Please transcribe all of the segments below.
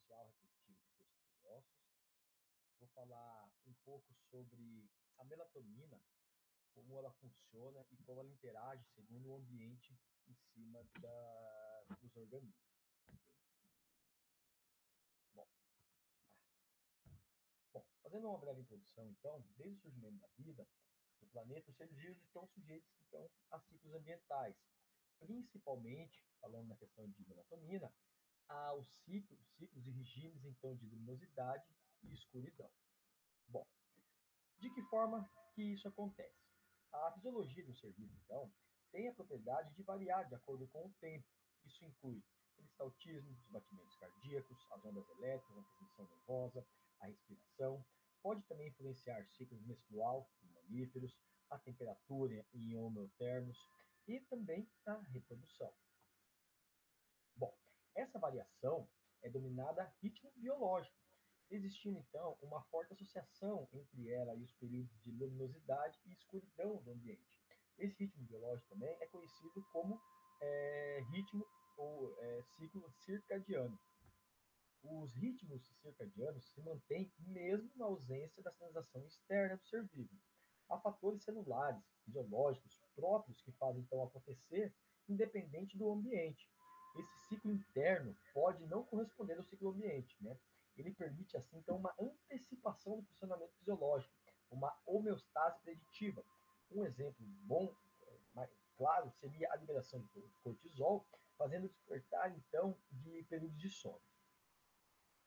social reprodutivo de peixes e ossos. Vou falar um pouco sobre a melatonina, como ela funciona e como ela interage segundo o ambiente em cima dos organismos. Bom, fazendo uma breve introdução, então, desde o surgimento da vida, do planeta, os seres vivos estão sujeitos então, a ciclos ambientais, principalmente, falando na questão de melatonina, aos ciclos e regimes então, de luminosidade e escuridão. Bom, de que forma que isso acontece? A fisiologia do ser vivo, então, tem a propriedade de variar de acordo com o tempo. Isso inclui peristaltismo, os batimentos cardíacos, as ondas elétricas, a transmissão nervosa, a respiração. Pode também influenciar ciclos menstrual em mamíferos, a temperatura em homeotermos e também a reprodução. Bom, essa variação é denominada ritmo biológico, existindo então uma forte associação entre ela e os períodos de luminosidade e escuridão do ambiente. Esse ritmo biológico também é conhecido como ritmo ou ciclo circadiano. Os ritmos circadianos se mantêm mesmo na ausência da sinalização externa do ser vivo. Há fatores celulares, fisiológicos próprios que fazem então acontecer independente do ambiente. Esse ciclo interno pode não corresponder ao ciclo ambiente, né? Ele permite assim então uma antecipação do funcionamento fisiológico, uma homeostase preditiva. Um exemplo bom, mais claro, seria a liberação do cortisol, fazendo despertar então de períodos de sono.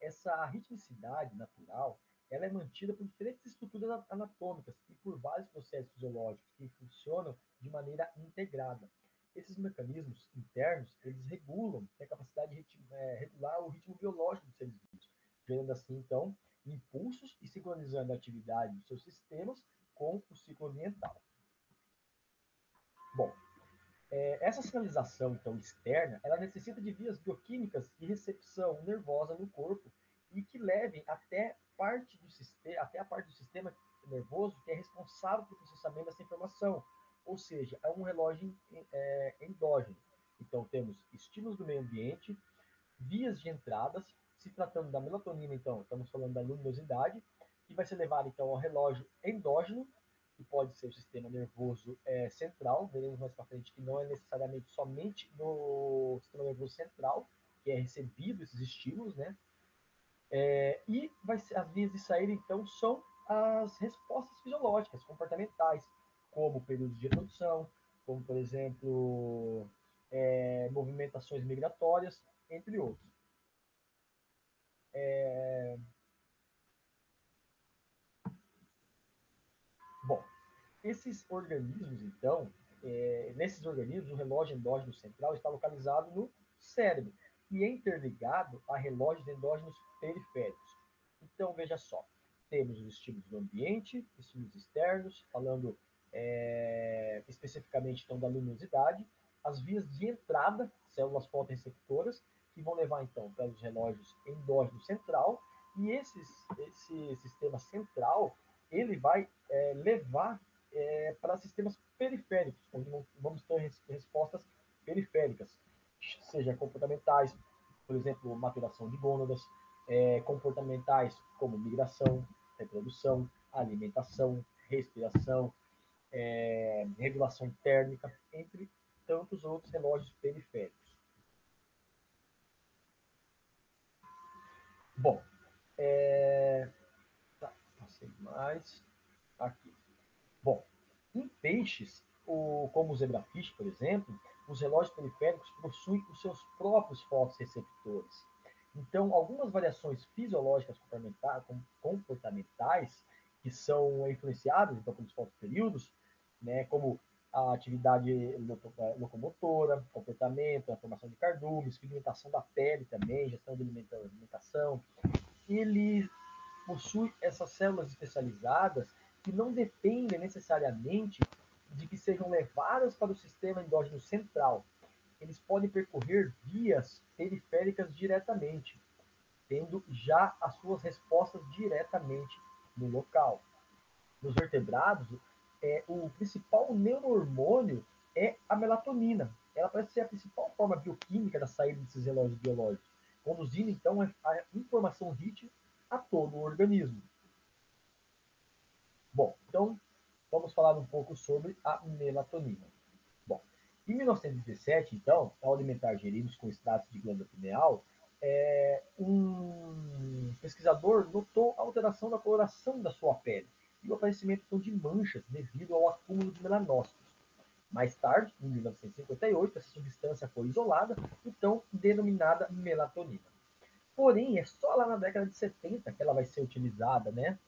Essa ritmicidade natural ela é mantida por diferentes estruturas anatômicas e por vários processos fisiológicos que funcionam de maneira integrada. Esses mecanismos internos, eles regulam, têm a capacidade de regular o ritmo biológico dos seres vivos, gerando assim, então, impulsos e sincronizando a atividade dos seus sistemas com o ciclo ambiental. Bom, essa sinalização então externa, ela necessita de vias bioquímicas de recepção nervosa no corpo e que levem até a parte do sistema nervoso que é responsável pelo processamento dessa informação. Ou seja, é um relógio endógeno. Então temos estímulos do meio ambiente, vias de entradas, se tratando da melatonina, então, estamos falando da luminosidade, que vai ser levado então ao relógio endógeno, que pode ser o sistema nervoso central, veremos mais para frente que não é necessariamente somente no sistema nervoso central, que é recebido esses estímulos, né? E as vias de saída, então, são as respostas fisiológicas, comportamentais, como períodos de reprodução, como, por exemplo, movimentações migratórias, entre outros. Bom, esses organismos, então, nesses organismos, o relógio endógeno central está localizado no cérebro e é interligado a relógios endógenos periféricos. Então, veja só, temos os estímulos do ambiente, estímulos externos, falando especificamente então da luminosidade, as vias de entrada, células fotorreceptoras, que vão levar então para os relógios endógeno central, e esse sistema central ele vai levar para sistemas periféricos, onde vamos ter respostas periféricas, seja comportamentais, por exemplo, maturação de gônadas, comportamentais como migração, reprodução, alimentação, respiração, regulação térmica, entre tantos outros relógios periféricos. Bom, passei mais aqui. Bom, em peixes, como o zebrafish, por exemplo, os relógios periféricos possuem os seus próprios fotorreceptores. Então, algumas variações fisiológicas comportamentais que são influenciadas então, pelos fotoperíodos, né, como a atividade locomotora, comportamento, a formação de cardumes, pigmentação da pele também, gestão de alimentação, ele possui essas células especializadas que não dependem necessariamente de que sejam levadas para o sistema endógeno central. Eles podem percorrer vias periféricas diretamente, tendo já as suas respostas diretamente no local. Nos vertebrados, o principal neurohormônio é a melatonina. Ela parece ser a principal forma bioquímica da saída desses relógios biológicos. conduzindo então a informação ritmo a todo o organismo. Bom, então vamos falar um pouco sobre a melatonina. Bom, em 1917, então, ao alimentar geridos com extratos de glândula pineal, um pesquisador notou a alteração da coloração da sua pele e o aparecimento então, de manchas devido ao acúmulo de melanócitos. Mais tarde, em 1958, essa substância foi isolada, então denominada melatonina. Porém, é só lá na década de 70 que ela vai ser utilizada, né?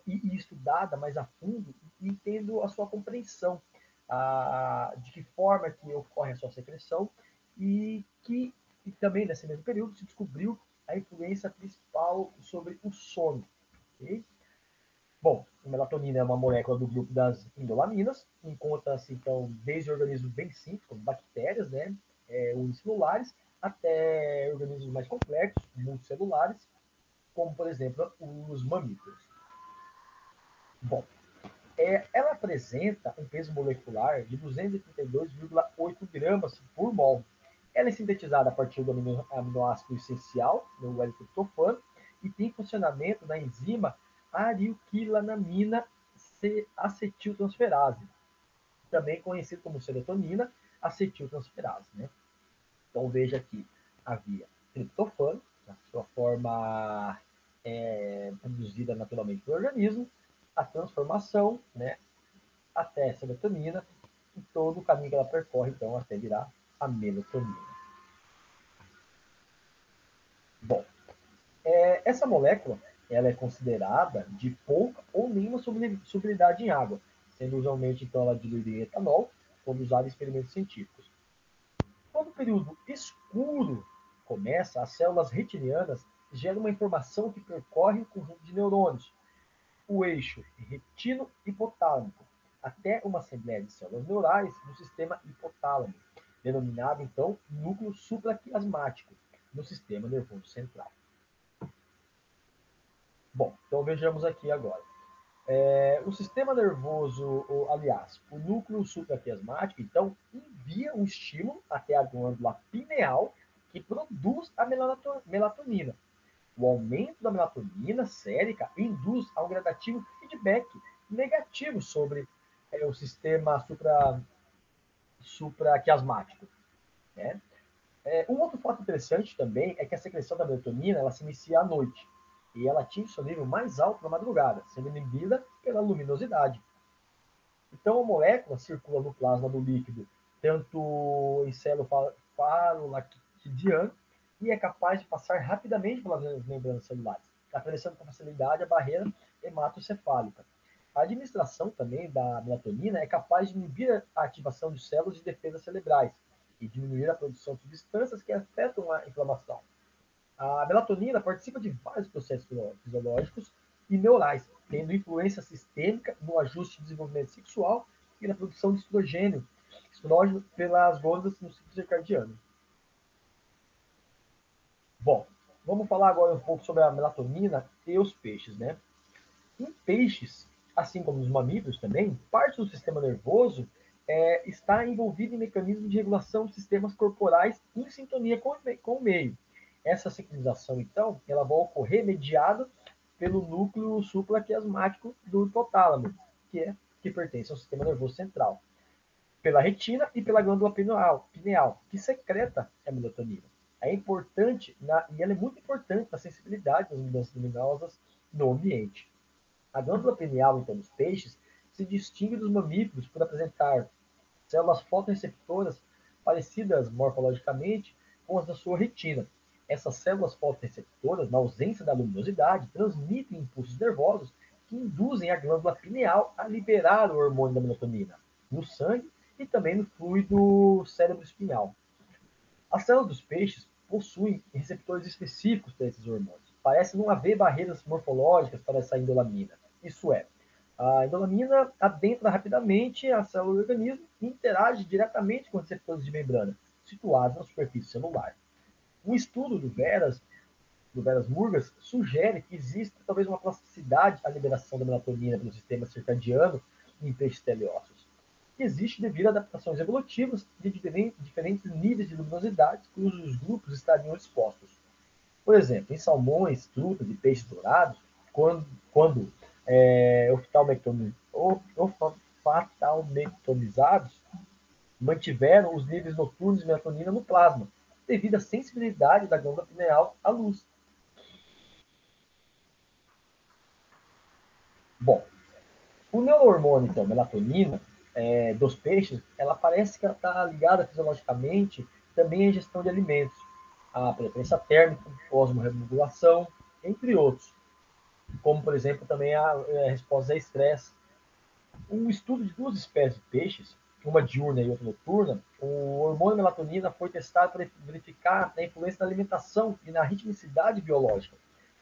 E estudada mais a fundo e tendo a sua compreensão de que forma que ocorre a sua secreção e também nesse mesmo período se descobriu a influência principal sobre o sono. Okay? Bom, a melatonina é uma molécula do grupo das indolaminas, encontra-se então desde organismos bem simples, como bactérias, né, unicelulares, até organismos mais complexos, multicelulares, como por exemplo os mamíferos. Bom, ela apresenta um peso molecular de 232,8 gramas por mol. Ela é sintetizada a partir do aminoácido essencial, no L-triptofano, e tem funcionamento da enzima ariquilanamina acetiltransferase, também conhecido como serotonina acetiltransferase. Né? Então veja aqui, havia triptofano, na sua forma produzida naturalmente pelo organismo, a transformação, né, até a serotonina, e todo o caminho que ela percorre, então, até virar a melatonina. Bom, essa molécula ela é considerada de pouca ou nenhuma solubilidade em água, sendo usualmente então ela diluída em etanol, quando usada em experimentos científicos. Quando o período escuro começa, as células retinianas geram uma informação que percorre um conjunto de neurônios, o eixo retino-hipotálamico, até uma assembleia de células neurais no sistema hipotálamo, denominado então núcleo supraquiasmático, no sistema nervoso central. Bom, então vejamos aqui agora. O sistema nervoso, aliás, o núcleo supraquiasmático, então, envia um estímulo até a glândula pineal que produz a melatonina. O aumento da melatonina sérica induz a um gradativo feedback negativo sobre o sistema supraquiasmático. Né? Um outro fato interessante também é que a secreção da melatonina ela se inicia à noite e ela atinge seu nível mais alto na madrugada, sendo inibida pela luminosidade. Então a molécula circula no plasma do líquido, tanto em célula farolactidiana, e é capaz de passar rapidamente pelas membranas celulares, atravessando com facilidade a barreira hematocefálica. A administração também da melatonina é capaz de inibir a ativação de células de defesa cerebrais e diminuir a produção de substâncias que afetam a inflamação. A melatonina participa de vários processos fisiológicos e neurais, tendo influência sistêmica no ajuste de desenvolvimento sexual e na produção de estrógeno pelas glândulas no ciclo circadiano. Bom, vamos falar agora um pouco sobre a melatonina e os peixes, né? Em peixes, assim como nos mamíferos também, parte do sistema nervoso está envolvida em mecanismos de regulação de sistemas corporais em sintonia com o meio. Essa sincronização, então, ela vai ocorrer mediada pelo núcleo supraquiasmático do hipotálamo, que pertence ao sistema nervoso central, pela retina e pela glândula pineal, que secreta a melatonina. É importante, e ela é muito importante na sensibilidade das mudanças luminosas no ambiente. A glândula pineal, então, dos peixes, se distingue dos mamíferos por apresentar células fotorreceptoras parecidas morfologicamente com as da sua retina. Essas células fotorreceptoras, na ausência da luminosidade, transmitem impulsos nervosos que induzem a glândula pineal a liberar o hormônio da melatonina no sangue e também no fluido cérebro-espinhal. As células dos peixes possuem receptores específicos para esses hormônios. Parece não haver barreiras morfológicas para essa indolamina. Isso é, a indolamina adentra rapidamente a célula do organismo e interage diretamente com receptores de membrana, situados na superfície celular. Um estudo do Veras Murgas, sugere que existe talvez uma plasticidade à liberação da melatonina pelo sistema circadiano em peixes teleósseos. que existe devido a adaptações evolutivas de diferentes níveis de luminosidade cujos grupos estariam expostos. Por exemplo, em salmões, trutas e peixes dourados, quando oftalmetonizados, mantiveram os níveis noturnos de melatonina no plasma, devido à sensibilidade da glândula pineal à luz. Bom, o neurohormônio, então, melatonina, dos peixes, ela parece que está ligada fisiologicamente também à ingestão de alimentos, à preferência térmica, osmorregulação, entre outros, como, por exemplo, também a resposta a estresse. Um estudo de duas espécies de peixes, uma diurna e outra noturna, o hormônio melatonina foi testado para verificar a influência da alimentação e na ritmicidade biológica.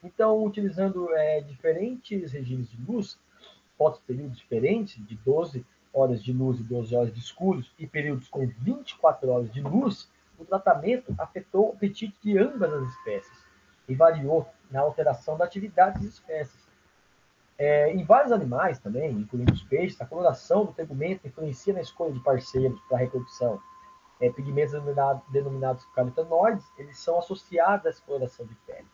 Então, utilizando diferentes regimes de luz, fotoperíodos diferentes, de 12 horas de luz e 12 horas de escuros, e períodos com 24 horas de luz, o tratamento afetou o apetite de ambas as espécies e variou na alteração da atividade das espécies. Em vários animais também, incluindo os peixes, a coloração do tegumento influencia na escolha de parceiros para a reprodução. Pigmentos denominados carotenoides, eles são associados a essa coloração de pele.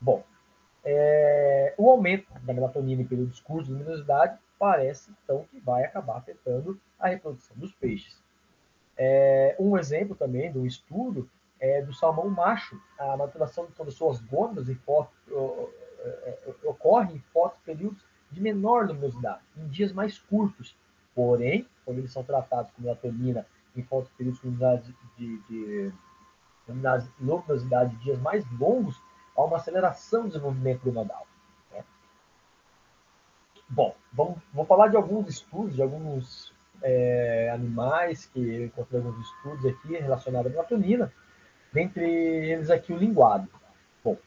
Bom, o aumento da melatonina em períodos curtos de luminosidade parece, então, que vai acabar afetando a reprodução dos peixes. Um exemplo também de um estudo é do salmão macho. A maturação de todas as suas gônadas ocorre em fotoperíodos de menor luminosidade, em dias mais curtos. Porém, quando eles são tratados com melatonina em fotoperíodos com luminosidade de dias mais longos, há uma aceleração do desenvolvimento glomerular. Né? Bom, vou falar de alguns estudos, de alguns animais, que eu encontrei alguns estudos aqui relacionados à melatonina, dentre eles aqui o linguado. Bom,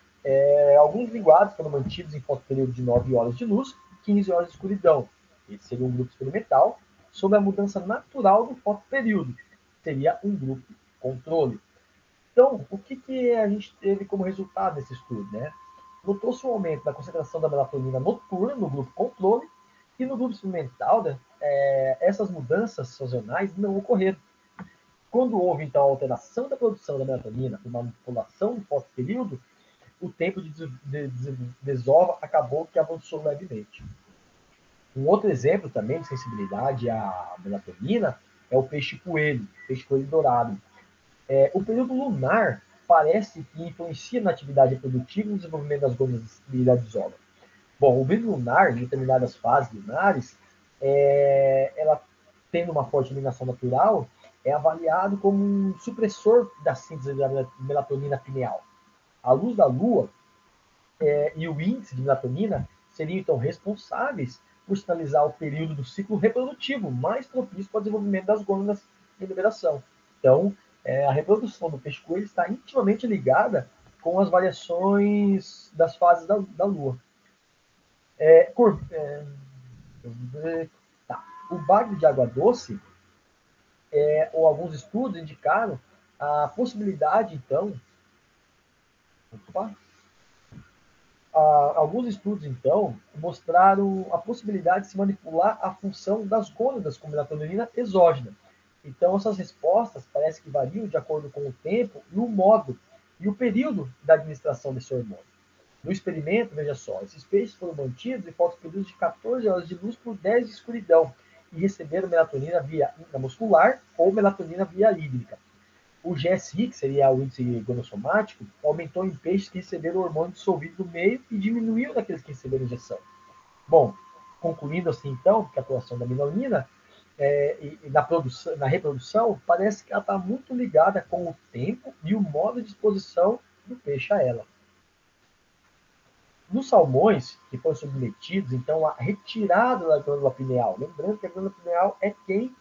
alguns linguados foram mantidos em fotoperíodo de 9 horas de luz e 15 horas de escuridão. Esse seria um grupo experimental, sob a mudança natural do fotoperíodo. Seria um grupo controle. Então, o que a gente teve como resultado desse estudo? Né? Notou-se um aumento da concentração da melatonina noturna no grupo controle e no grupo experimental, né, essas mudanças sazonais não ocorreram. Quando houve, então, a alteração da produção da melatonina por manipulação do fotoperíodo, o tempo de desova acabou que avançou levemente. Um outro exemplo também de sensibilidade à melatonina é o peixe-coelho dourado. O período lunar parece que influencia na atividade reprodutiva e no desenvolvimento das glândulas da desova. Bom, o brilho lunar, em determinadas fases lunares, ela tendo uma forte iluminação natural, é avaliado como um supressor da síntese da melatonina pineal. A luz da lua e o índice de melatonina seriam, então, responsáveis por sinalizar o período do ciclo reprodutivo mais propício para o desenvolvimento das glândulas de liberação. Então, a reprodução do peixe-coelho está intimamente ligada com as variações das fases da lua. Tá. O bagre de água doce, ou alguns estudos indicaram a possibilidade, então, alguns estudos, então, mostraram a possibilidade de se manipular a função das gônadas com melatonina exógena. Então, essas respostas parece que variam de acordo com o tempo e o modo e o período da administração desse hormônio. No experimento, veja só, esses peixes foram mantidos em fotoperíodos de 14 horas de luz por 10 de escuridão e receberam melatonina via intramuscular ou melatonina via hídrica. O GSI, que seria o índice gonossomático, aumentou em peixes que receberam o hormônio dissolvido no meio e diminuiu naqueles que receberam injeção. Bom, concluindo assim então, que a atuação da melanina na reprodução parece que ela está muito ligada com o tempo e o modo de exposição do peixe a ela. Nos salmões que foram submetidos, então, à retirada da glândula pineal, lembrando que a glândula pineal é quem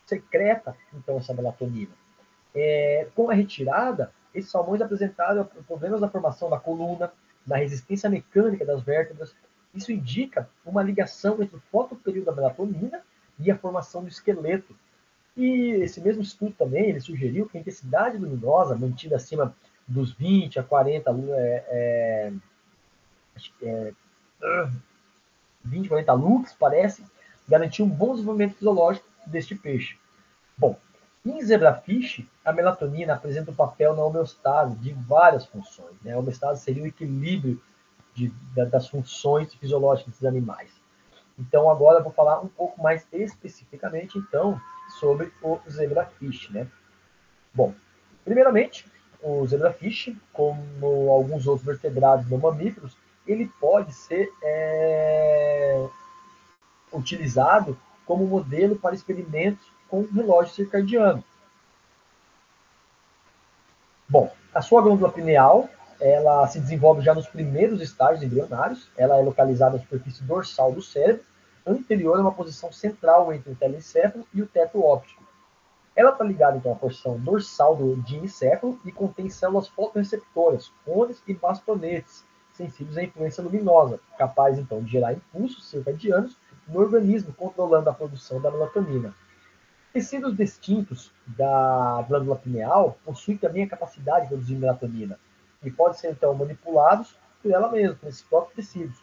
secreta, então, essa melatonina. Com a retirada, esses salmões apresentaram problemas na formação da coluna, na resistência mecânica das vértebras. Isso indica uma ligação entre o fotoperíodo da melatonina e a formação do esqueleto. E esse mesmo estudo também, ele sugeriu que a intensidade luminosa mantida acima dos 20 a 40 20, 40 lux, parece, garantir um bom desenvolvimento fisiológico deste peixe. Bom, em zebrafish, a melatonina apresenta um papel na homeostase de várias funções. Né? A homeostase seria o equilíbrio das funções fisiológicas desses animais. Então, agora eu vou falar um pouco mais especificamente, então, sobre o zebrafish, né? Bom, primeiramente, o zebrafish, como alguns outros vertebrados não mamíferos, ele pode ser utilizado como modelo para experimentos com relógio circadiano. Bom, a sua glândula pineal, ela se desenvolve já nos primeiros estágios embrionários, ela é localizada na superfície dorsal do cérebro, anterior a uma posição central entre o telencéfalo e o teto óptico. Ela está ligada então à porção dorsal do diencéfalo e contém células fotorreceptoras, cones e bastonetes, sensíveis à influência luminosa, capazes então de gerar impulsos circadianos no organismo, controlando a produção da melatonina. Tecidos distintos da glândula pineal possuem também a capacidade de produzir melatonina e podem ser então manipulados por ela mesma, por esses próprios tecidos.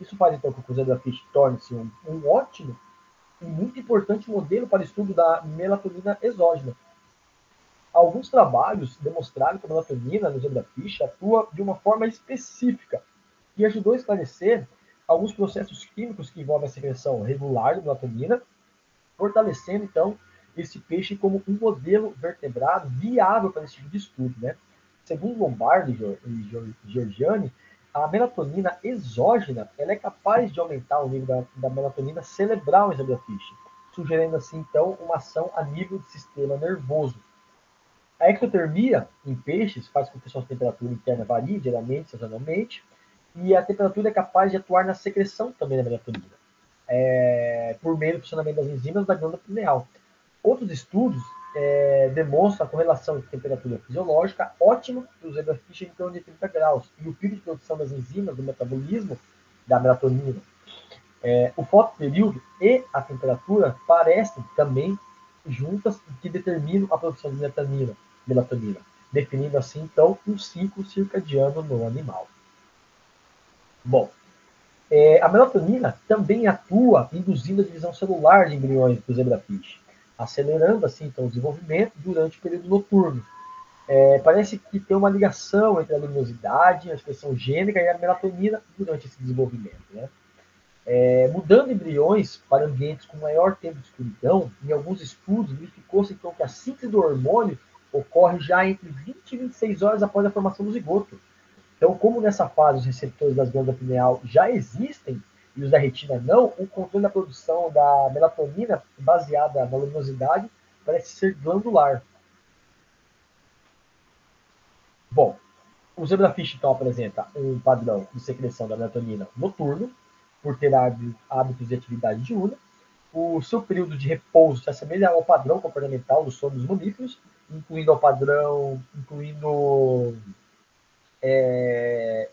Isso faz então com que o zebrafish torne-se um ótimo e muito importante modelo para estudo da melatonina exógena. Alguns trabalhos demonstraram que a melatonina no zebrafish atua de uma forma específica e ajudou a esclarecer alguns processos químicos que envolvem a secreção regular de melatonina, fortalecendo então esse peixe como um modelo vertebrado viável para esse tipo de estudo. Né? Segundo Lombardi e Giorgiani, a melatonina exógena ela é capaz de aumentar o nível da melatonina cerebral em zebrafish, sugerindo assim então uma ação a nível do sistema nervoso. A ectotermia em peixes faz com que sua temperatura interna varie diariamente, sazonalmente, e a temperatura é capaz de atuar na secreção também da melatonina, por meio do funcionamento das enzimas da glândula pineal. Outros estudos demonstram a correlação entre temperatura fisiológica ótima do zebrafish em torno de 30 graus e o pico de produção das enzimas do metabolismo da melatonina. O fotoperíodo e a temperatura parecem também juntas que determinam a produção de melatonina, definindo assim então um ciclo circadiano no animal. Bom, a melatonina também atua induzindo a divisão celular de embriões do zebrafish, acelerando assim então o desenvolvimento durante o período noturno. Parece que tem uma ligação entre a luminosidade, a expressão gênica e a melatonina durante esse desenvolvimento. Né? Mudando embriões para ambientes com maior tempo de escuridão, em alguns estudos verificou-se então que a síntese do hormônio ocorre já entre 20 e 26 horas após a formação do zigoto. Então, como nessa fase os receptores das glândulas pineal já existem e os da retina não, o controle da produção da melatonina baseada na luminosidade parece ser glandular. Bom, o zebrafish então apresenta um padrão de secreção da melatonina noturno, por ter hábitos de atividade diurna. O seu período de repouso se assemelha ao padrão comportamental do sono dos mamíferos, incluindo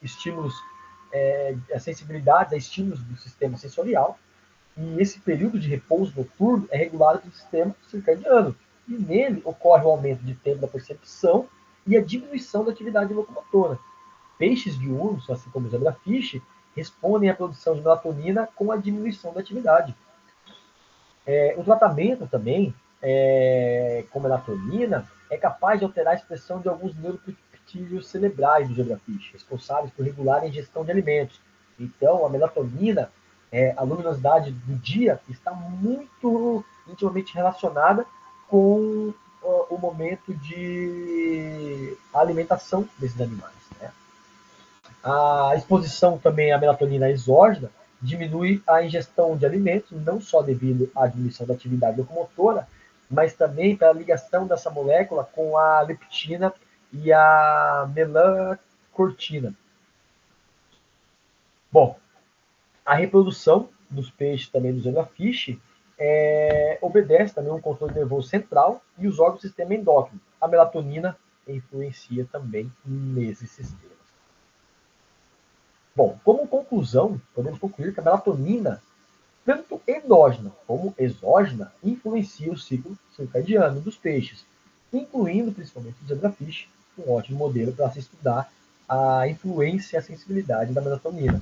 estímulos, a sensibilidade a estímulos do sistema sensorial. E esse período de repouso noturno é regulado pelo sistema circadiano. E nele ocorre o aumento de tempo da percepção e a diminuição da atividade locomotora. Peixes diurnos, assim como o zebrafish, respondem à produção de melatonina com a diminuição da atividade. O tratamento também com melatonina é capaz de alterar a expressão de alguns neuropeptídeos cerebrais do zebrafish, responsáveis por regular a ingestão de alimentos. Então, a melatonina, a luminosidade do dia, está muito intimamente relacionada com o momento de alimentação desses animais. Né? A exposição também à melatonina exógena diminui a ingestão de alimentos, não só devido à diminuição da atividade locomotora, mas também pela ligação dessa molécula com a leptina e a melacortina. Bom, a reprodução dos peixes também do zebrafish obedece também um controle nervoso central e os órgãos do sistema endócrino. A melatonina influencia também nesse sistema. Bom, como conclusão, podemos concluir que a melatonina, tanto endógena como exógena, influencia o ciclo circadiano dos peixes, incluindo principalmente o zebrafish, um ótimo modelo para se estudar a influência e a sensibilidade da melatonina.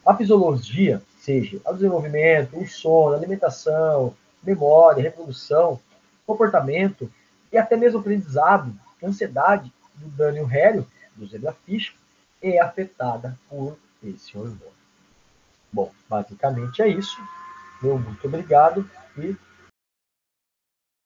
A fisiologia seja, o desenvolvimento, o sono, a alimentação, memória, reprodução, comportamento e até mesmo aprendizado, ansiedade do Daniel Hélio, do zebrafish, é afetada por esse hormônio. Bom, basicamente é isso. Meu muito obrigado e